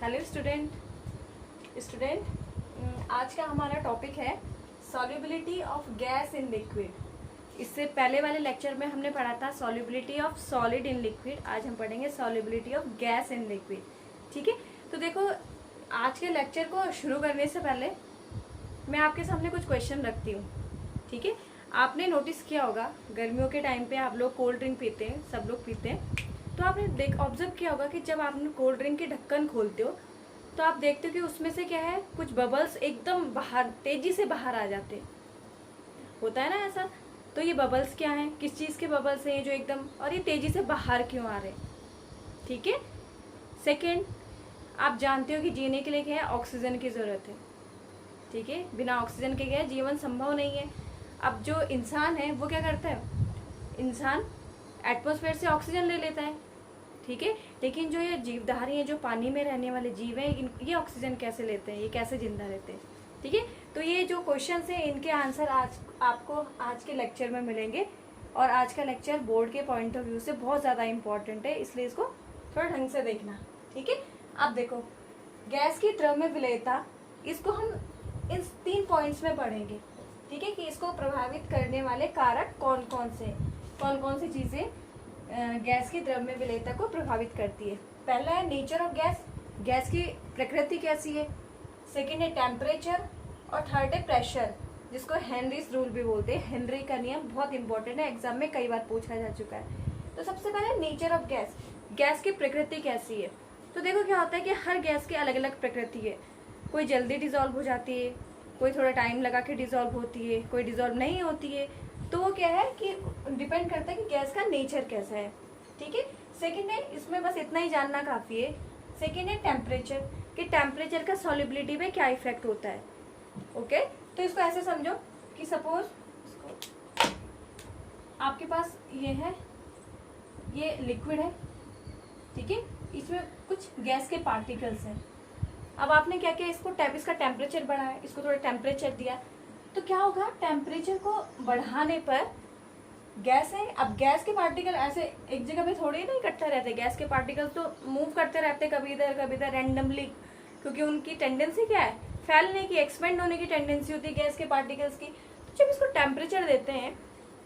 Hello student, आज का हमारा टॉपिक है solubility of gas in liquid. इससे पहले वाले लेक्चर में हमने पढ़ा था solubility of solid in liquid. आज हम पढ़ेंगे solubility of gas in liquid. ठीक है, तो देखो आज के लेक्चर को शुरू करने से पहले मैं आपके सामने कुछ क्वेश्चन रखती हूँ। ठीक है, आपने नोटिस किया होगा गर्मियों के टाइम पे आप लोग कोल्ड ड्रिंक पीते हैं, सब लोग पीते हैं, तो आपने ऑब्जर्व किया होगा कि जब आपने कोल्ड ड्रिंक के ढक्कन खोलते हो तो आप देखते हो कि उसमें से क्या है, कुछ बबल्स एकदम बाहर तेजी से बाहर आ जाते हैं। होता है ना ऐसा? तो ये बबल्स क्या हैं, किस चीज़ के बबल्स हैं जो एकदम, और ये तेजी से बाहर क्यों आ रहे हैं? ठीक है। सेकेंड, आप जानते हो कि जीने के लिए क्या है, ऑक्सीजन की ज़रूरत है। ठीक है, बिना ऑक्सीजन के क्या है, जीवन संभव नहीं है। अब जो इंसान है वो क्या करता है, इंसान एटमॉस्फेयर से ऑक्सीजन ले लेता है। ठीक है, लेकिन जो ये जीवधारी हैं, जो पानी में रहने वाले जीव हैं, ये ऑक्सीजन कैसे लेते हैं, ये कैसे जिंदा रहते हैं? ठीक है, तो ये जो क्वेश्चन हैं इनके आंसर आज आपको आज के लेक्चर में मिलेंगे। और आज का लेक्चर बोर्ड के पॉइंट ऑफ व्यू से बहुत ज़्यादा इंपॉर्टेंट है, इसलिए इसको थोड़ा ढंग से देखना। ठीक है, अब देखो गैस की द्रव्य विलेयता, इसको हम इन 3 पॉइंट्स में पढ़ेंगे। ठीक है, कि इसको प्रभावित करने वाले कारक कौन कौन सी चीज़ें गैस की द्रव्य विलेयता को प्रभावित करती है। पहला है नेचर ऑफ गैस, गैस की प्रकृति कैसी है। सेकेंड है टेम्परेचर, और थर्ड है प्रेशर, जिसको हेनरीज रूल भी बोलते हैं। हेनरी का नियम बहुत इंपॉर्टेंट है, एग्जाम में कई बार पूछा जा चुका है। तो सबसे पहले नेचर ऑफ गैस, गैस की प्रकृति कैसी है। तो देखो क्या होता है कि हर गैस की अलग अलग प्रकृति है। कोई जल्दी डिजॉल्व हो जाती है, कोई थोड़ा टाइम लगा के डिजॉल्व होती है, कोई डिजॉल्व नहीं होती है। तो वो क्या है कि डिपेंड करता है कि गैस का नेचर कैसा है। ठीक है, सेकेंड है, इसमें बस इतना ही जानना काफ़ी है। सेकेंड है टेम्परेचर, कि टेम्परेचर का सॉल्युबिलिटी पे क्या इफेक्ट होता है। ओके, तो इसको ऐसे समझो कि सपोज आपके पास ये है, ये लिक्विड है। ठीक है, इसमें कुछ गैस के पार्टिकल्स हैं। अब आपने क्या किया, इसका टेम्परेचर बढ़ाया, इसको थोड़ा टेम्परेचर दिया, तो क्या होगा, टेम्परेचर को बढ़ाने पर गैस है। अब गैस के पार्टिकल ऐसे एक जगह पे थोड़े ना इकट्ठा रहते, गैस के पार्टिकल्स तो मूव करते रहते, कभी इधर रैंडमली, क्योंकि उनकी टेंडेंसी क्या है, फैलने की, एक्सपेंड होने की टेंडेंसी होती है गैस के पार्टिकल्स की। तो जब इसको टेम्परेचर देते हैं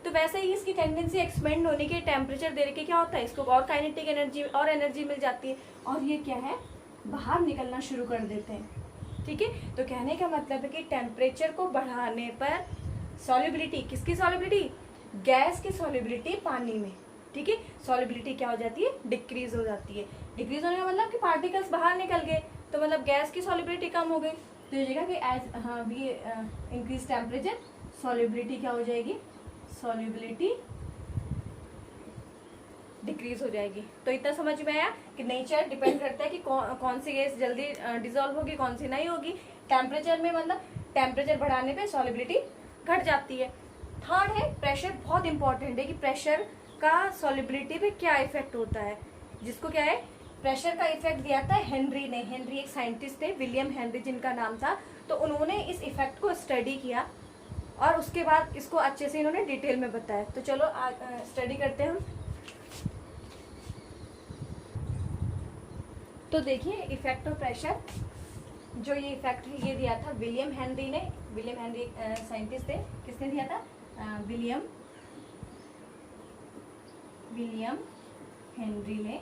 तो वैसे ही इसकी टेंडेंसी एक्सपेंड होने की, टेम्परेचर देने के क्या होता है, इसको और काइनेटिक एनर्जी और एनर्जी मिल जाती है, और ये क्या है, बाहर निकलना शुरू कर देते हैं। ठीक है, तो कहने का मतलब है कि टेम्परेचर को बढ़ाने पर सॉल्युबिलिटी, किसकी सॉल्युबिलिटी, गैस की सॉल्युबिलिटी पानी में। ठीक है, सॉल्युबिलिटी क्या हो जाती है, डिक्रीज हो जाती है। डिक्रीज होने का मतलब कि पार्टिकल्स बाहर निकल गए, तो मतलब गैस की सॉल्युबिलिटी कम हो गई। तो ये जगह कि as we increase temperature, solubility क्या हो जाएगी, सॉल्युबिलिटी डिक्रीज हो जाएगी। तो इतना समझ में आया कि नेचर डिपेंड करता है कि कौन सी गैस जल्दी डिजॉल्व होगी, कौन सी नहीं होगी। टेम्परेचर में मतलब टेम्परेचर बढ़ाने पे सॉल्युबिलिटी घट जाती है। थर्ड है प्रेशर, बहुत इंपॉर्टेंट है कि प्रेशर का सॉल्युबिलिटी पे क्या इफेक्ट होता है, जिसको क्या है, प्रेशर का इफेक्ट दिया था हेनरी ने। हेनरी एक साइंटिस्ट थे, विलियम हेनरी जिनका नाम था। तो उन्होंने इस इफेक्ट को स्टडी किया और उसके बाद इसको अच्छे से इन्होंने डिटेल में बताया। तो चलो स्टडी करते हैं हम। तो देखिए इफेक्ट ऑफ प्रेशर, जो ये इफेक्ट है ये दिया था विलियम हेनरी ने। विलियम हेनरी साइंटिस्ट थे, किसने दिया था, विलियम हेनरी ने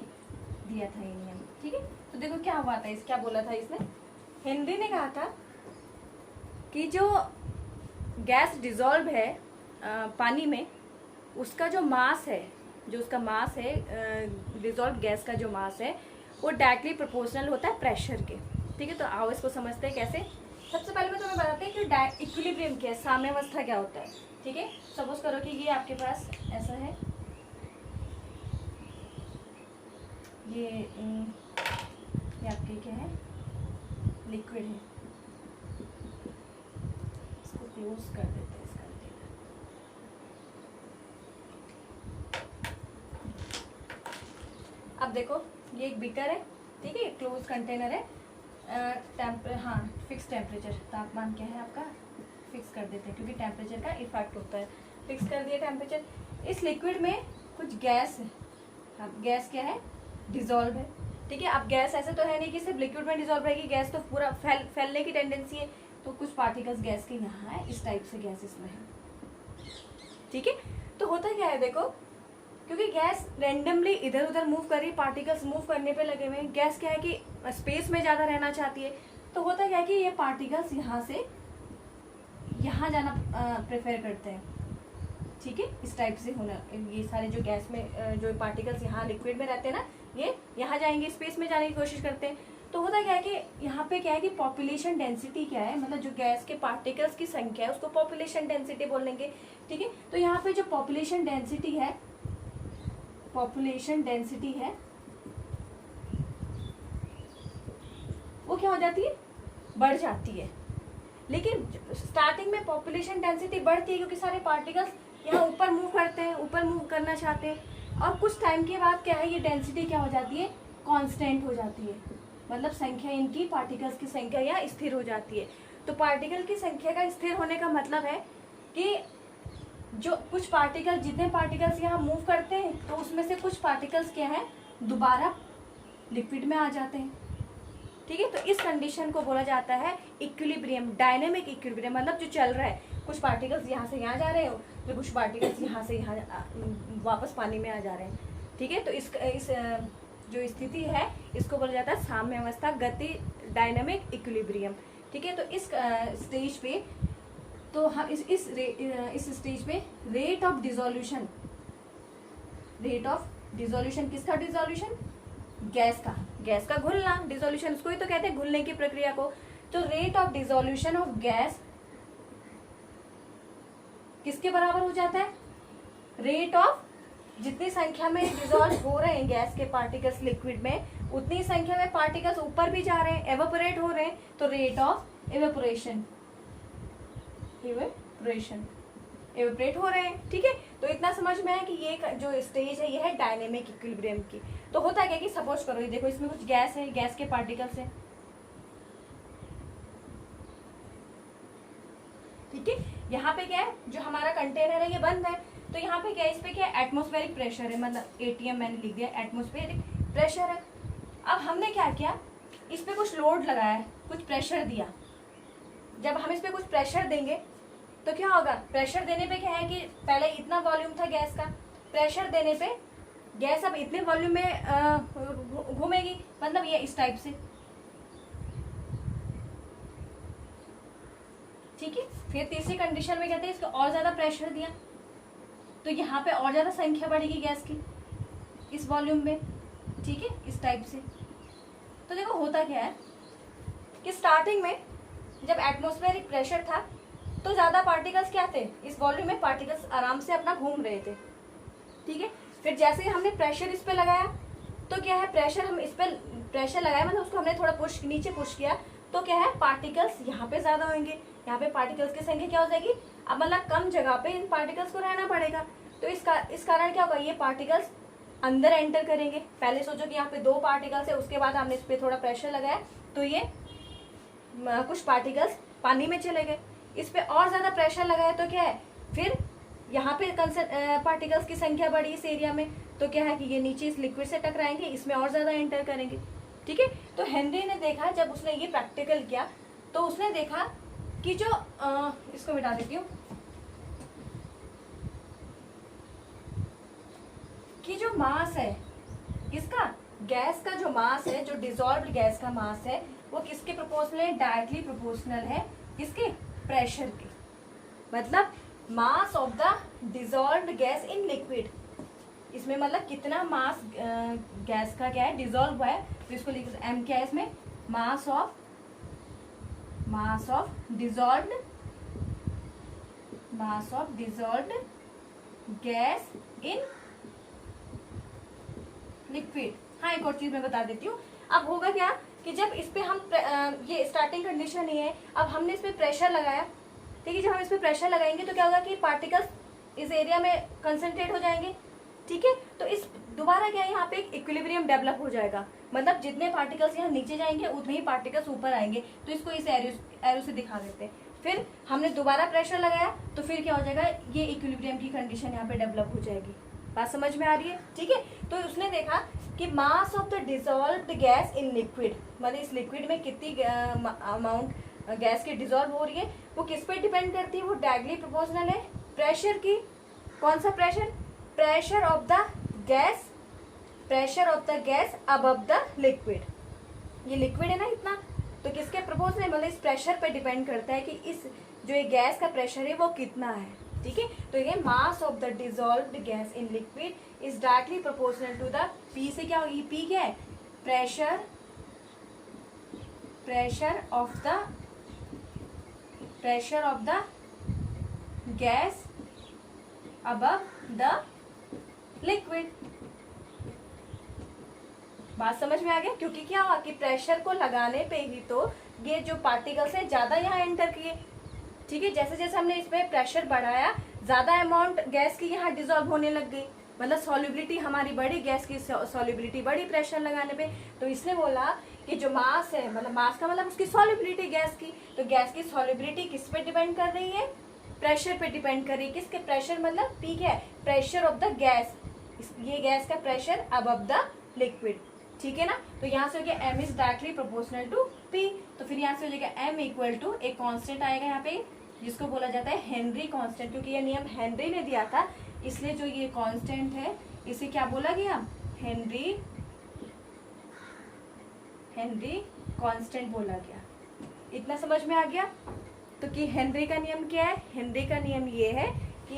दिया था ये नियम। ठीक है, तो देखो क्या हुआ था, क्या बोला था इसने, हेनरी ने कहा था कि जो गैस डिजॉल्व है पानी में, उसका जो मास है, डिजॉल्व गैस का जो मास है वो डायरेक्टली प्रोपोर्शनल होता है प्रेशर के। ठीक है, तो आओ इसको समझते हैं कैसे। सबसे पहले मैं तुम्हें बताती हूँ कि इक्विलिब्रियम क्या है, साम्यावस्था क्या होता है। ठीक है, सपोज करो कि ये आपके पास ऐसा है, ये आपके क्या है, लिक्विड है। इसको क्लोज कर देते हैं, इसका अब देखो ये एक बीकर है। ठीक है, क्लोज कंटेनर है। फिक्स टेम्परेचर, तापमान क्या है आपका, फिक्स कर देते हैं क्योंकि टेम्परेचर का इफेक्ट होता है। फिक्स कर दिया टेम्परेचर। इस लिक्विड में कुछ गैस है। गैस क्या है, डिजॉल्व है। ठीक है। अब गैस ऐसे तो है नहीं कि सिर्फ लिक्विड में डिजोल्व रहेगी, गैस तो पूरा फैलने की टेंडेंसी है, तो कुछ पार्टिकल्स गैस के यहाँ है, इस टाइप से गैस इसमें है। ठीक है, तो होता क्या है देखो, क्योंकि गैस रेंडमली इधर उधर मूव कर रही, पार्टिकल्स मूव करने पे लगे हुए हैं, गैस क्या है कि स्पेस में ज़्यादा रहना चाहती है, तो होता क्या है कि ये पार्टिकल्स यहाँ से यहाँ जाना प्रेफर करते हैं। ठीक है, इस टाइप से होना, ये सारे जो गैस में जो पार्टिकल्स यहाँ लिक्विड में रहते हैं ना, ये यहाँ जाएंगे, स्पेस में जाने की कोशिश करते हैं। तो होता क्या है कि यहाँ पे क्या है कि पॉपुलेशन डेंसिटी क्या है, मतलब जो गैस के पार्टिकल्स की संख्या है उसको पॉपुलेशन डेंसिटी बोलेंगे। ठीक है, तो यहाँ पे जो पॉपुलेशन डेंसिटी है वो क्या हो जाती है, बढ़ जाती है। लेकिन स्टार्टिंग में पॉपुलेशन डेंसिटी बढ़ती है क्योंकि सारे पार्टिकल्स यहाँ ऊपर मूव करते हैं, ऊपर मूव करना चाहते हैं, और कुछ टाइम के बाद क्या है, ये डेंसिटी क्या हो जाती है, कांस्टेंट हो जाती है, मतलब संख्या इनकी पार्टिकल्स की संख्या यहाँ स्थिर हो जाती है। तो पार्टिकल की संख्या का स्थिर होने का मतलब है कि जो कुछ पार्टिकल, जितने पार्टिकल्स यहाँ मूव करते हैं तो उसमें से कुछ पार्टिकल्स क्या है, दोबारा लिक्विड में आ जाते हैं। ठीक है, तो इस कंडीशन को बोला जाता है इक्विलिब्रियम, डायनेमिक इक्विलिब्रियम, मतलब जो चल रहा है, कुछ पार्टिकल्स यहाँ से यहाँ जा रहे हैं, तो कुछ पार्टिकल्स यहाँ से यहाँ वापस पानी में आ जा रहे हैं। ठीक है, तो इस जो स्थिति है इसको बोला जाता है साम्यावस्था, गति, डायनेमिक इक्विलिब्रियम। ठीक है, तो इस स्टेज पे, तो हम इस स्टेज पे रेट ऑफ डिसोल्यूशन किसका डिसोल्यूशन, गैस का घुलना, डिसोल्यूशन उसको ही तो कहते हैं, घुलने की प्रक्रिया को। तो rate of dissolution of gas किसके बराबर हो जाता है, रेट ऑफ, जितनी संख्या में डिसॉल्व हो रहे हैं गैस के पार्टिकल्स लिक्विड में, उतनी संख्या में पार्टिकल्स ऊपर भी जा रहे हैं, एवेपोरेट हो रहे हैं, तो रेट ऑफ एवेपोरेशन एवेपोरेट हो रहे हैं। ठीक है, तो इतना समझ में है कि ये जो स्टेज है ये है डायनेमिक इक्विलिब्रियम की। तो होता है कि सपोज करो, ये देखो इसमें कुछ गैस है, गैस के पार्टिकल्स है। ठीक है, यहाँ पे क्या है, जो हमारा कंटेनर है ये बंद है, तो यहाँ पे क्या है, इस पे क्या है, एटमॉस्फेरिक प्रेशर है, मतलब एटीएम मैंने लिख दिया, एटमॉस्फेरिक प्रेशर है। अब हमने क्या किया, इस पे कुछ लोड लगाया है, कुछ प्रेशर दिया। जब हम इस पे कुछ प्रेशर देंगे तो क्या होगा, प्रेशर देने पे क्या है कि पहले इतना वॉल्यूम था गैस का, प्रेशर देने पे गैस अब इतने वॉल्यूम में घूमेगी, मतलब ये इस टाइप से। ठीक है, फिर तीसरी कंडीशन में कहते हैं इसको और ज्यादा प्रेशर दिया, तो यहाँ पे और ज्यादा संख्या बढ़ेगी गैस की इस वॉल्यूम में। ठीक है, इस टाइप से। तो देखो होता क्या है कि स्टार्टिंग में जब एटमॉस्फेरिक प्रेशर था तो ज्यादा पार्टिकल्स क्या थे, इस वॉल्यूम में पार्टिकल्स आराम से अपना घूम रहे थे। ठीक है, फिर जैसे ही हमने प्रेशर इस पे लगाया तो क्या है, प्रेशर हम इस पे प्रेशर लगाया, मतलब उसको हमने थोड़ा नीचे पुश किया, तो क्या है, पार्टिकल्स यहाँ पे ज्यादा होंगे, यहाँ पे पार्टिकल्स की संख्या क्या हो जाएगी, अब मतलब कम जगह पे इन पार्टिकल्स को रहना पड़ेगा। तो इस कारण क्या होगा, ये पार्टिकल्स अंदर एंटर करेंगे। पहले सोचो कि यहाँ पे 2 पार्टिकल्स है, उसके बाद हमने इस पे थोड़ा प्रेशर लगाया तो ये कुछ पार्टिकल्स पानी में चले गए। इस पे और ज्यादा प्रेशर लगाया तो क्या है, फिर यहाँ पे पार्टिकल्स की संख्या बढ़ी इस एरिया में, तो क्या है कि ये नीचे इस लिक्विड से टकराएंगे, इसमें और ज्यादा एंटर करेंगे। ठीक है, तो हेनरी ने देखा, जब उसने ये प्रैक्टिकल किया तो उसने देखा कि जो इसको मिटा देती हूँ, कि जो मास है इसका, गैस का जो मास है, जो डिसॉल्व्ड गैस का मास है, वो किसके प्रोपोर्शनल है, डायरेक्टली प्रोपोर्शनल है किसके, प्रेशर के। मतलब मास of the dissolved gas in liquid, इसमें मतलब कितना मास गैस का क्या है, डिसॉल्व हुआ है, तो इसको लिख एम क्या है इसमें, mass of dissolved gas in liquid. हाँ, एक और चीज मैं बता देती हूँ। अब होगा क्या कि जब इस पे हम ये स्टार्टिंग कंडीशन ही है, अब हमने इस पे प्रेशर लगाया। ठीक है, जब हम इस पे प्रेशर लगाएंगे तो क्या होगा कि पार्टिकल्स इस एरिया में कंसंट्रेट हो जाएंगे। ठीक है, तो इस दोबारा क्या है, यहाँ पे एक इक्विलिब्रियम डेवलप हो जाएगा, मतलब जितने पार्टिकल्स यहाँ नीचे जाएंगे उतने ही पार्टिकल्स ऊपर आएंगे। तो इसको इस एरो से दिखा देते हैं। फिर हमने दोबारा प्रेशर लगाया तो फिर क्या हो जाएगा, ये इक्विलिब्रियम की कंडीशन यहाँ पे डेवलप हो जाएगी। बात समझ में आ रही है? ठीक है, तो उसने देखा कि mass of the dissolved gas in liquid, मतलब इस लिक्विड में कितनी अमाउंट गैस की डिजॉल्व हो रही है, वो किस पे डिपेंड करती है? वो डायरेक्टली प्रोपोर्शनल है प्रेशर की। कौन सा pressure? Pressure of the gas, pressure of the gas above the liquid. ये लिक्विड है ना इतना, तो किसके प्रोपोर्शनल, मतलब इस प्रेशर पे डिपेंड करता है कि इस जो ये गैस का प्रेशर है वो कितना है। ठीक है, तो ये mass of the dissolved gas in liquid is directly proportional to the P से क्या होगी? पी क्या है? Pressure, pressure of the gas above the liquid. बात समझ में आ गया? क्योंकि क्या हुआ कि प्रेशर को लगाने पे ही तो ये जो पार्टिकल्स है ज्यादा यहाँ एंटर किए। ठीक है, जैसे जैसे हमने इसमें प्रेशर बढ़ाया, ज्यादा अमाउंट गैस की यहाँ डिजॉल्व होने लग गई, मतलब सॉल्युबिलिटी हमारी बढ़ी, गैस की सॉल्युबिलिटी बढ़ी प्रेशर लगाने पे। तो इसने बोला कि जो मास है, मतलब मास का मतलब उसकी सॉल्युबिलिटी गैस की, तो गैस की सॉल्युबिलिटी किस पे डिपेंड कर रही है? प्रेशर पे डिपेंड कर रही है। किसके? प्रेशर मतलब पी क्या है? प्रेशर ऑफ द गैस, ये गैस का प्रेशर अबव द लिक्विड। ठीक है ना, तो यहाँ से हो गया m is directly proportional to p, तो फिर यहाँ से हो जाएगा m इक्वल टू एक कांस्टेंट आएगा यहाँ पे जिसको बोला जाता है हेनरी कांस्टेंट, क्योंकि ये नियम हेनरी ने दिया था, इसलिए जो ये कांस्टेंट है इसे क्या बोला गया? हेनरी कांस्टेंट बोला गया। इतना समझ में आ गया? तो कि हेनरी का नियम क्या है? हेनरी का नियम ये है कि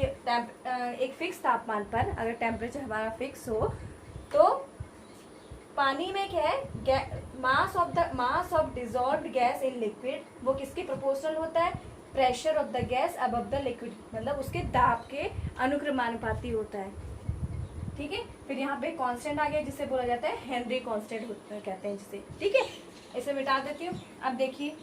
एक फिक्स तापमान पर अगर टेम्परेचर हमारा फिक्स हो तो पानी में क्या है? Mass of dissolved gas in liquid वो किसके प्रोपोर्शनल होता है? Pressure of the gas above the liquid, मतलब उसके दाब के अनुक्रमानुपाती होता है। ठीक है, फिर यहाँ पे कांस्टेंट आ गया जिसे बोला जाता है हेनरी कांस्टेंट कहते हैं जिसे। ठीक है, इसे मिटा देती हूँ। अब देखिए,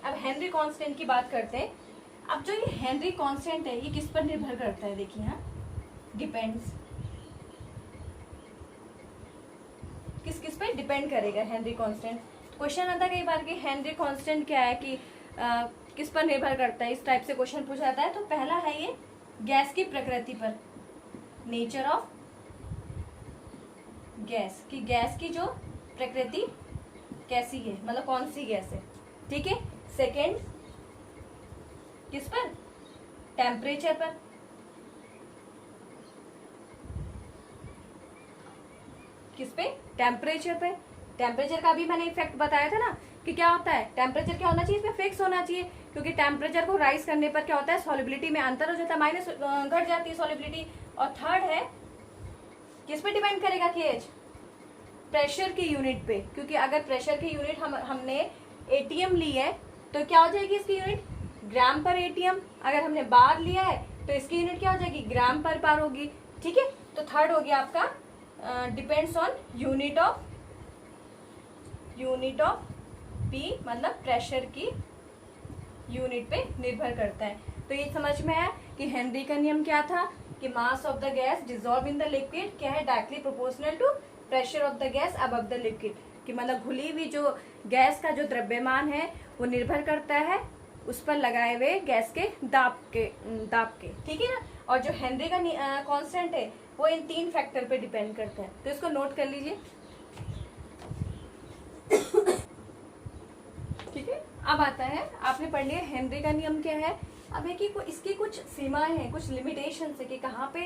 अब हेनरी कांस्टेंट की बात करते हैं। अब जो ये हेनरी कांस्टेंट है ये किस पर निर्भर करता है? देखिए यहाँ डिपेंड्स, किस पे डिपेंड करेगा हेनरी कांस्टेंट? क्वेश्चन आता है कई बार कि हेनरी कांस्टेंट क्या है, कि किस पर निर्भर करता है, इस टाइप से क्वेश्चन पूछा जाता है। तो पहला है ये गैस की प्रकृति पर, नेचर ऑफ गैस, कि गैस की जो प्रकृति कैसी है, मतलब कौन सी गैस है। ठीक है, सेकेंड किस पर? टेम्परेचर पर। किस पे? टेम्परेचर पे। टेम्परेचर का भी मैंने इफेक्ट बताया था ना कि क्या होता है, टेम्परेचर क्या होना चाहिए? इसमें फिक्स होना चाहिए, क्योंकि टेम्परेचर को राइज करने पर क्या होता है? सॉल्युबिलिटी में अंतर हो जाता है, माइनस घट जाती है सॉल्युबिलिटी। और थर्ड है किस पे डिपेंड करेगा? केज, प्रेशर की यूनिट पे, क्योंकि अगर प्रेशर की यूनिट हमने एटीएम ली है तो क्या हो जाएगी इसकी यूनिट? ग्राम पर एटीएम। अगर हमने बार लिया है तो इसकी यूनिट क्या हो जाएगी? ग्राम पर बार होगी। ठीक है, तो थर्ड हो गया आपका depends on unit of P, मतलब प्रेशर की यूनिट पे निर्भर करता है। तो ये समझ में आया कि हेनरी का नियम क्या था कि mass of the gas dissolve in the liquid क्या है? Directly proportional to pressure of the gas above the liquid, कि मतलब घुली हुई जो गैस का जो द्रव्यमान है वो निर्भर करता है उस पर लगाए हुए गैस के दाब के। ठीक है ना, और जो हेनरी का कांस्टेंट है वो इन तीन फैक्टर पे डिपेंड करता है, तो इसको नोट कर लीजिए। ठीक है, अब आता है, आपने पढ़ लिया हेनरी का नियम क्या है। अब है कि इसकी कुछ सीमाएं हैं, कुछ लिमिटेशन है कि कहाँ पे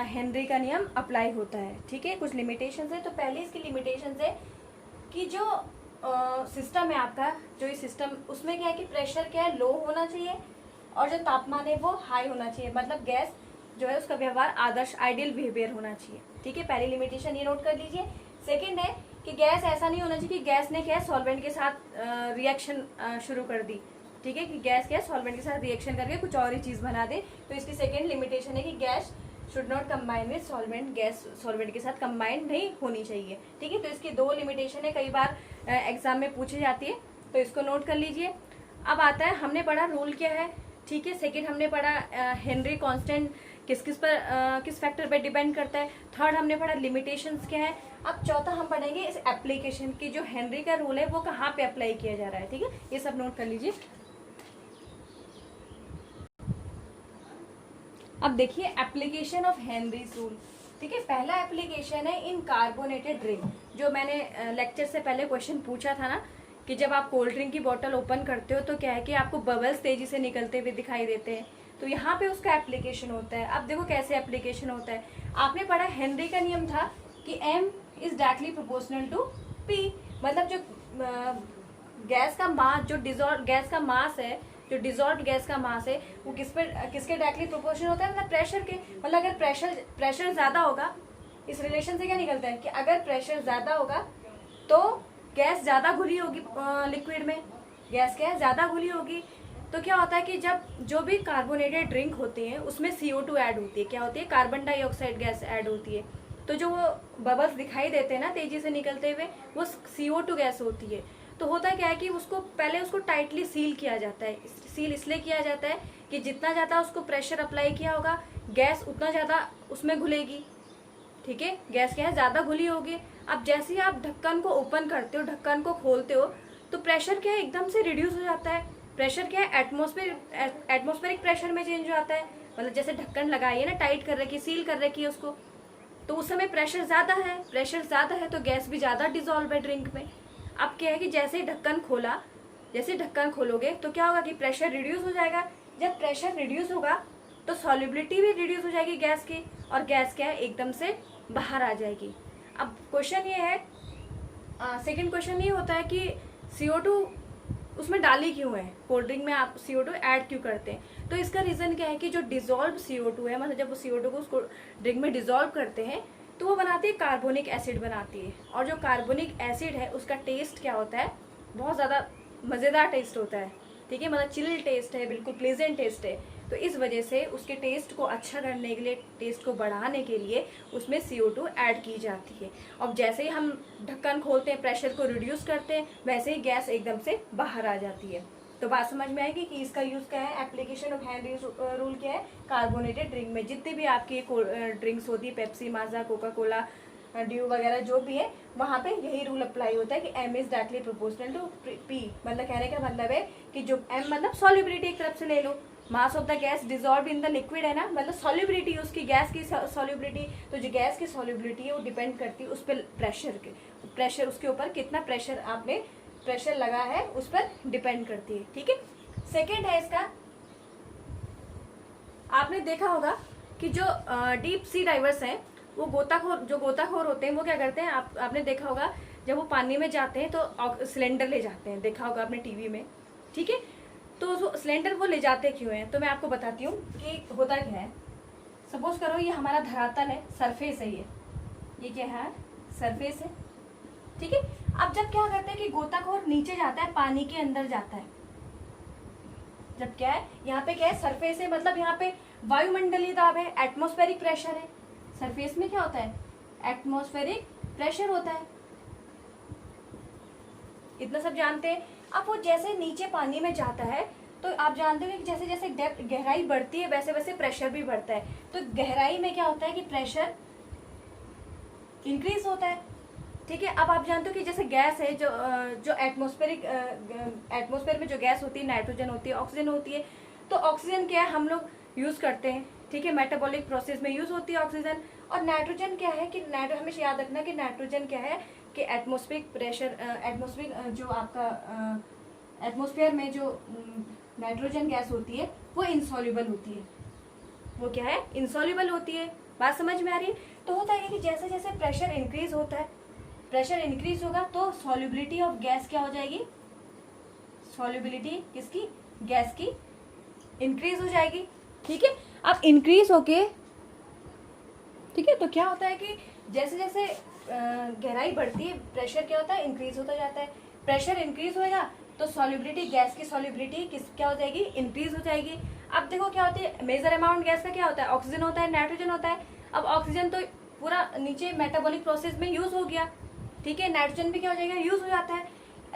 हेनरी का नियम अप्लाई होता है। ठीक है, कुछ लिमिटेशन है। तो पहले इसकी लिमिटेशन है कि जो सिस्टम है आपका, जो ये सिस्टम, उसमें क्या है कि प्रेशर क्या है? लो होना चाहिए, और जो तापमान है वो हाई होना चाहिए, मतलब गैस जो है उसका व्यवहार आदर्श आइडियल बिहेवियर होना चाहिए। ठीक है, पहली लिमिटेशन ये नोट कर लीजिए। सेकंड है कि गैस ऐसा नहीं होना चाहिए कि गैस ने क्या है सॉल्वेंट के साथ रिएक्शन शुरू कर दी। ठीक है, कि गैस क्या है सॉल्वेंट के साथ रिएक्शन करके कुछ और ही चीज बना दे। तो इसकी सेकंड लिमिटेशन है कि gas should not combine with solvent, gas solvent के साथ कंबाइन नहीं होनी चाहिए। ठीक है, तो इसकी दो लिमिटेशन है, कई बार एग्जाम में पूछी जाती है, तो इसको नोट कर लीजिए। अब आता है, हमने पढ़ा रूल क्या है। ठीक है, सेकंड हमने पढ़ा हेनरी कांस्टेंट किस फैक्टर पे डिपेंड करता है। थर्ड हमने पढ़ा लिमिटेशंस क्या है। अब चौथा हम पढ़ेंगे इस एप्लीकेशन की, जो हेनरी का रूल है वो कहाँ पे अप्लाई किया जा रहा है। ठीक है, ये सब नोट कर लीजिए। अब देखिए एप्लीकेशन ऑफ हेनरीज रूल। ठीक है, पहला एप्लीकेशन है इन कार्बोनेटेड ड्रिंक। जो मैंने लेक्चर से पहले क्वेश्चन पूछा था ना कि जब आप कोल्ड ड्रिंक की बोतल ओपन करते हो तो क्या है कि आपको बबल्स तेजी से निकलते हुए दिखाई देते हैं, तो यहाँ पे उसका एप्लीकेशन होता है। अब देखो कैसे एप्लीकेशन होता है। आपने पढ़ा हेनरी का नियम था कि M is directly proportional to P, मतलब जो गैस का मास, जो डिजॉल्व गैस का मास है, जो डिजॉल्व गैस का मास है वो किसके डायरेक्टली प्रोपोर्शनल होता है, मतलब प्रेशर के। मतलब अगर प्रेशर ज्यादा होगा, इस रिलेशन से क्या निकलता है कि अगर प्रेशर ज्यादा होगा तो गैस ज्यादा घुली होगी लिक्विड में, गैस क्या है ज्यादा घुली होगी। तो क्या होता है कि जब जो भी कार्बोनेटेड ड्रिंक होते हैं उसमें CO2 ऐड होती है, क्या होती है, कार्बन डाइऑक्साइड गैस ऐड होती है। तो जो वो बबल्स दिखाई देते हैं ना तेजी से निकलते हुए, वो CO2 गैस होती है। तो होता क्या है कि उसको टाइटली सील किया जाता है। सील इसलिए किया जाता है कि जितना ज़्यादा उसको प्रेशर अप्लाई किया होगा गैस उतना ज़्यादा उसमें घुलेगी। ठीक है, गैस क्या है ज़्यादा घुली होगी। अब जैसे ही आप ढक्कन को ओपन करते हो, ढक्कन को खोलते हो, तो प्रेशर क्या है एकदम से रिड्यूस हो जाता है। प्रेशर क्या है एटमॉस्फेरिक प्रेशर में चेंज हो जाता है। मतलब जैसे ढक्कन लगाइए ना, टाइट कर रखी, सील कर रखी है उसको, तो उस समय प्रेशर ज़्यादा है तो गैस भी ज़्यादा डिजॉल्व है ड्रिंक में। अब क्या है कि जैसे ही ढक्कन खोलोगे तो क्या होगा कि प्रेशर रिड्यूस हो जाएगा। जब प्रेशर रिड्यूस होगा तो सॉल्युबिलिटी भी रिड्यूस हो जाएगी गैस की, और गैस क्या है एकदम से बाहर आ जाएगी। अब क्वेश्चन ये है, सेकंड क्वेश्चन ये होता है कि CO2 उसमें डाली क्यों है, कोल्ड ड्रिंक में आप CO2 ऐड क्यों करते हैं। तो इसका रीज़न क्या है कि जो डिजॉल्व CO2 है, मतलब जब वो CO2 को उसको ड्रिंक में डिजॉल्व करते हैं तो वो बनाती है कार्बोनिक एसिड बनाती है। और जो कार्बोनिक एसिड है उसका टेस्ट क्या होता है, बहुत ज़्यादा मज़ेदार टेस्ट होता है। ठीक है, मतलब चिल टेस्ट है, बिल्कुल प्लेजेंट टेस्ट है। तो इस वजह से उसके टेस्ट को अच्छा करने के लिए, टेस्ट को बढ़ाने के लिए उसमें CO2 ऐड की जाती है। और जैसे ही हम ढक्कन खोलते हैं, प्रेशर को रिड्यूस करते हैं, वैसे ही गैस एकदम से बाहर आ जाती है। तो बात समझ में आएगी कि इसका यूज़ क्या है, एप्लीकेशन ऑफ हेनरीज रूल क्या है, कार्बोनेटेड ड्रिंक में। जितनी भी आपकी ड्रिंक्स होती है, पेप्सी, माजा, कोका कोला, ड्यू वगैरह जो भी है, वहाँ पे यही रूल अप्लाई होता है कि M is directly proportional to P। मतलब कहने का मतलब है कि जो M मतलब सॉल्युबिलिटी एक तरफ से ले लो, mass of the gas dissolve in the liquid है ना, मतलब सॉल्युबिलिटी उसकी, गैस की सॉल्युबिलिटी। तो जो गैस की सॉल्युबिलिटी है वो डिपेंड करती है उस पर प्रेशर उसके ऊपर कितना प्रेशर लगा है उस पर डिपेंड करती है। ठीक है, सेकेंड है इसका, आपने देखा होगा कि जो डीप सी डाइवर्स हैं वो गोताखोर होते हैं, वो क्या करते हैं, आपने देखा होगा जब वो पानी में जाते हैं तो सिलेंडर ले जाते हैं, देखा होगा आपने टीवी में। ठीक है, तो सिलेंडर वो ले जाते क्यों हैं, तो मैं आपको बताती हूँ कि होता क्या है। सपोज करो ये हमारा धरातल है, सरफेस है, ये क्या है, सरफेस है। ठीक है, अब जब क्या करते हैं कि गोताखोर नीचे जाता है, पानी के अंदर जाता है, जब क्या है यहाँ पे क्या है, सरफेस है, मतलब यहाँ पे वायुमंडलीय दाब है, एटमॉस्फेरिक प्रेशर है। सरफेस में क्या होता है, एटमॉस्फेरिक प्रेशर होता है, इतना सब जानते हैं। अब वो जैसे नीचे पानी में जाता है तो आप जानते हो कि जैसे जैसे डेप्थ, गहराई बढ़ती है वैसे वैसे प्रेशर भी बढ़ता है। तो गहराई में क्या होता है कि प्रेशर इंक्रीज होता है। ठीक है, अब आप जानते हो कि जैसे गैस है, जो एटमॉस्फेयर में जो गैस होती है, नाइट्रोजन होती है, ऑक्सीजन होती है। तो ऑक्सीजन क्या है हम लोग यूज करते हैं, ठीक है, मेटाबॉलिक प्रोसेस में यूज होती है ऑक्सीजन। और नाइट्रोजन क्या है कि हमेशा याद रखना कि नाइट्रोजन क्या है कि एटमॉस्फेरिक प्रेशर, जो आपका एटमॉस्फेयर में जो नाइट्रोजन गैस होती है वो इनसॉल्युबल होती है, वो क्या है, इनसॉल्युबल होती है। बात समझ में आ रही है। तो होता है कि जैसे जैसे प्रेशर इंक्रीज होता है, प्रेशर इंक्रीज होगा तो सॉल्युबिलिटी ऑफ गैस क्या हो जाएगी, सॉल्युबिलिटी किसकी, गैस की इंक्रीज हो जाएगी। ठीक है, अब इंक्रीज होके, ठीक है, तो क्या होता है कि जैसे जैसे गहराई बढ़ती है प्रेशर क्या होता है, इंक्रीज होता जाता है। प्रेशर इंक्रीज होएगा तो सॉल्युबिलिटी, गैस की सॉल्युबिलिटी क्या हो जाएगी, इंक्रीज हो जाएगी। अब देखो क्या होती है, मेजर अमाउंट गैस का क्या होता है, ऑक्सीजन होता है, नाइट्रोजन होता है। अब ऑक्सीजन तो पूरा नीचे मेटाबॉलिक प्रोसेस में यूज हो गया, ठीक है, नाइट्रोजन भी क्या हो जाएगा, यूज हो जाता है।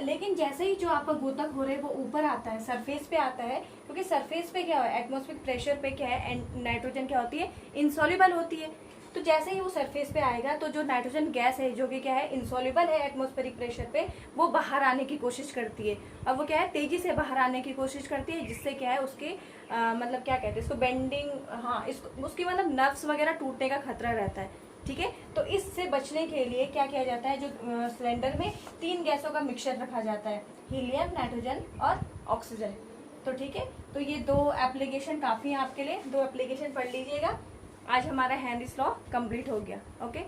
लेकिन जैसे ही जो आपका गोताखोर है वो ऊपर आता है, सरफेस पे आता है, क्योंकि सरफेस पे क्या है, एटमॉस्फेरिक प्रेशर पे क्या है, नाइट्रोजन क्या होती है, इनसॉल्युबल होती है। तो जैसे ही वो सरफेस पे आएगा तो जो नाइट्रोजन गैस है जो कि क्या है इनसॉल्युबल है एटमॉस्फेरिक प्रेशर पे, वो बाहर आने की कोशिश करती है। अब वो क्या है तेजी से बाहर आने की कोशिश करती है, जिससे क्या है उसके मतलब क्या कहते हैं इसको बेंडिंग, हाँ इसको उसकी मतलब नर्व्स वगैरह टूटने का खतरा रहता है। ठीक है, तो इससे बचने के लिए क्या किया जाता है, जो सिलेंडर में 3 गैसों का मिक्सचर रखा जाता है, हीलियम, नाइट्रोजन और ऑक्सीजन। तो ठीक है, तो ये 2 एप्लीकेशन काफ़ी है आपके लिए, 2 एप्लीकेशन पढ़ लीजिएगा। आज हमारा हेनरीज लॉ कंप्लीट हो गया। ओके।